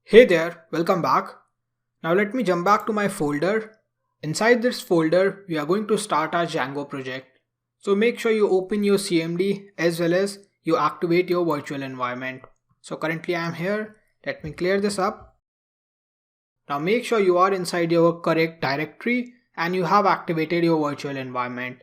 Hey there, welcome back. Now let me jump back to my folder. Inside this folder, we are going to start our Django project. So make sure you open your CMD as well as you activate your virtual environment. So currently I am here. Let me clear this up. Now make sure you are inside your correct directory and you have activated your virtual environment.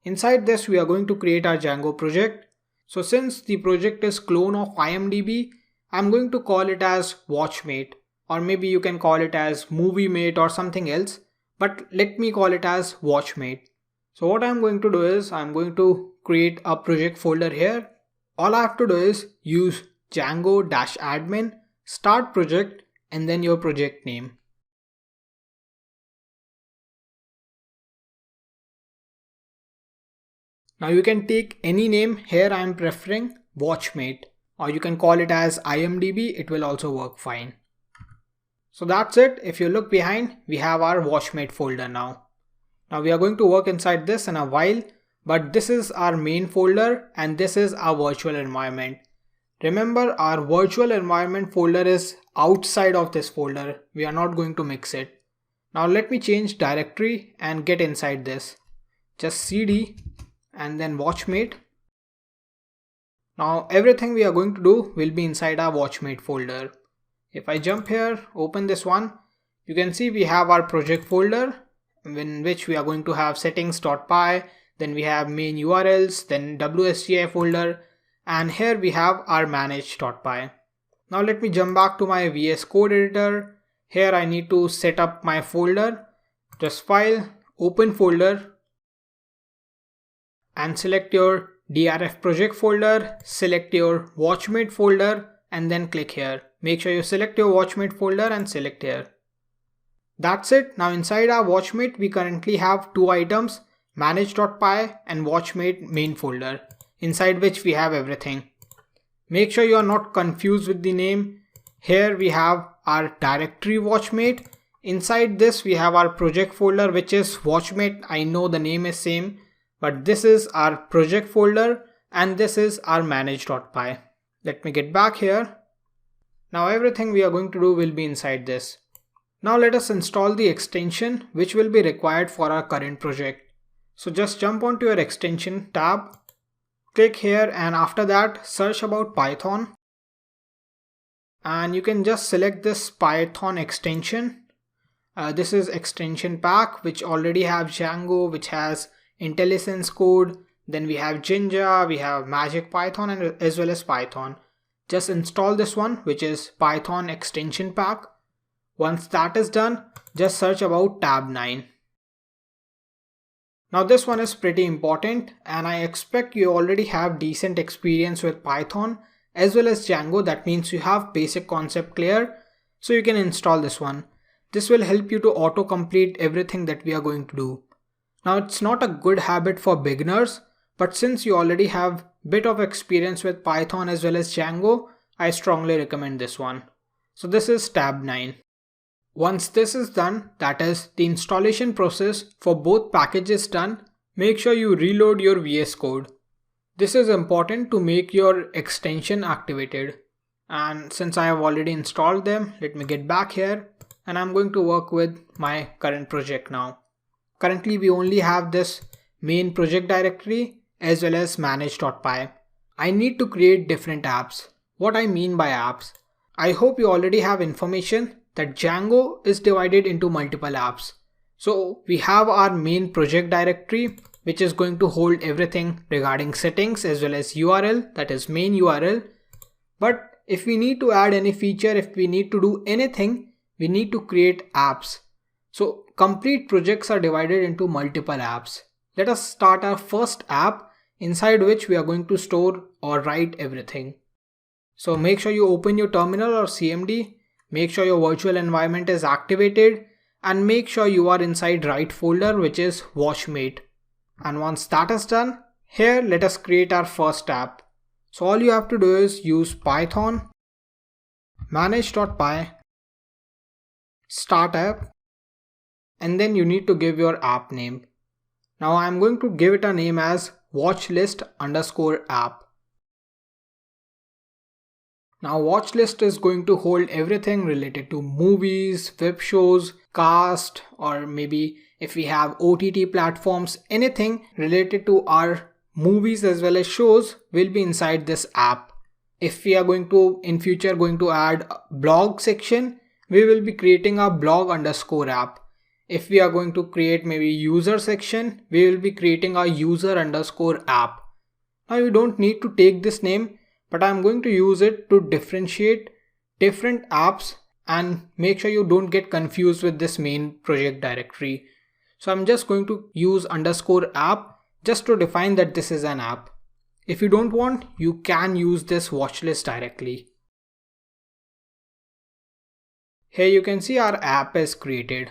Inside this, we are going to create our Django project. So since the project is clone of IMDb, I'm going to call it as Watchmate, or maybe you can call it as MovieMate or something else, but let me call it as Watchmate. So what I'm going to do is I'm going to create a project folder here. All I have to do is use Django-admin, start project, and then your project name. Now you can take any name. Here I am preferring Watchmate, or you can call it as IMDb, it will also work fine. So that's it. If you look behind, we have our Watchmate folder now. Now we are going to work inside this in a while, but this is our main folder and this is our virtual environment. Remember, our virtual environment folder is outside of this folder. We are not going to mix it. Now let me change directory and get inside this. Just cd and then Watchmate. Now everything we are going to do will be inside our Watchmate folder. If I jump here, open this one, you can see we have our project folder in which we are going to have settings.py, then we have main URLs, then WSGI folder, and here we have our manage.py. Now let me jump back to my VS Code editor. Here I need to set up my folder. Just file, open folder, and select your DRF project folder, select your Watchmate folder, and then click here. Make sure you select your Watchmate folder and select here. That's it. Now inside our Watchmate, we currently have two items, manage.py and Watchmate main folder, inside which we have everything. Make sure you are not confused with the name. Here we have our directory Watchmate. Inside this, we have our project folder, which is Watchmate. I know the name is same, but this is our project folder and this is our manage.py. Let me get back here. Now everything we are going to do will be inside this. Now let us install the extension which will be required for our current project. So just jump onto your extension tab, click here, and after that search about Python. And you can just select this Python extension. This is extension pack which already have Django, which has IntelliSense code, then we have Jinja, we have Magic Python, and as well as Python. Just install this one, which is Python extension pack. Once that is done, just search about tab 9. Now this one is pretty important and I expect you already have decent experience with Python as well as Django. That means you have basic concept clear, so you can install this one. This will help you to auto-complete everything that we are going to do. Now it's not a good habit for beginners, but since you already have bit of experience with Python as well as Django, I strongly recommend this one. So this is tab 9. Once this is done, that is the installation process for both packages done, make sure you reload your VS Code. This is important to make your extension activated. And since I have already installed them, let me get back here and I'm going to work with my current project now. Currently we only have this main project directory as well as manage.py. I need to create different apps. What I mean by apps, I hope you already have information that Django is divided into multiple apps. So we have our main project directory which is going to hold everything regarding settings as well as URL, that is main URL. But if we need to add any feature, if we need to do anything, we need to create apps. So complete projects are divided into multiple apps. Let us start our first app inside which we are going to store or write everything. So make sure you open your terminal or CMD, make sure your virtual environment is activated, and make sure you are inside right folder, which is Watchmate. And once that is done, here let us create our first app. So all you have to do is use Python, manage.py, start app, and then you need to give your app name. Now I'm going to give it a name as watchlist_app. Now watch list is going to hold everything related to movies, web shows, cast, or maybe if we have OTT platforms, anything related to our movies as well as shows will be inside this app. If we are going to in future going to add a blog section, we will be creating a blog underscore app. If we are going to create maybe user section, we will be creating a user underscore app. Now you don't need to take this name, but I'm going to use it to differentiate different apps and make sure you don't get confused with this main project directory. So I'm just going to use underscore app just to define that this is an app. If you don't want, you can use this watchlist directly. Here you can see our app is created.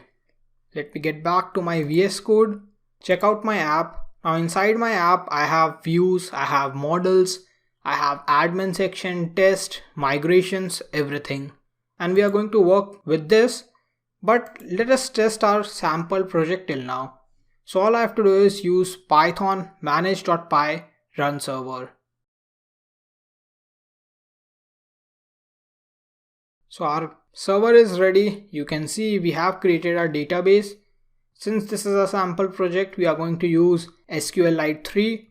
Let me get back to my VS Code. Check out my app. Now inside my app, I have views, I have models, I have admin section, test, migrations, everything. And we are going to work with this, but let us test our sample project till now. So all I have to do is use python manage.py run server. So our server is ready. You can see we have created our database. Since this is a sample project, we are going to use SQLite 3.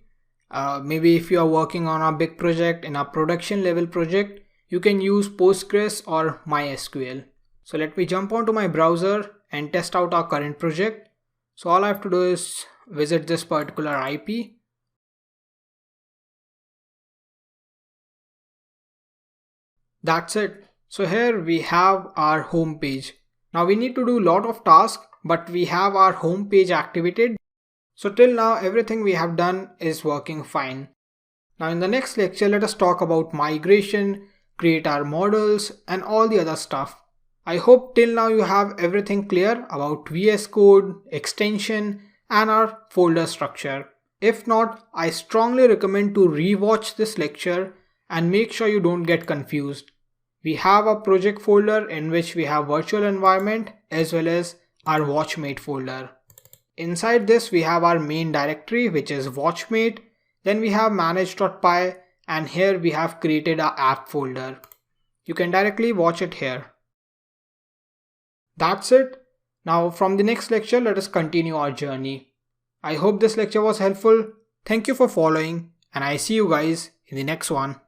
Maybe if you are working on a big project, in a production level project, you can use Postgres or MySQL. So let me jump onto my browser and test out our current project. So all I have to do is visit this particular IP. That's it. So here we have our home page. Now we need to do a lot of tasks, but we have our home page activated. So till now everything we have done is working fine. Now in the next lecture, let us talk about migration, create our models and all the other stuff. I hope till now you have everything clear about VS Code, extension and our folder structure. If not, I strongly recommend to rewatch this lecture and make sure you don't get confused. We have a project folder in which we have virtual environment as well as our watchmate folder. Inside this we have our main directory which is watchmate, then we have manage.py and here we have created our app folder. You can directly watch it here. That's it. Now from the next lecture, let us continue our journey. I hope this lecture was helpful. Thank you for following and I see you guys in the next one.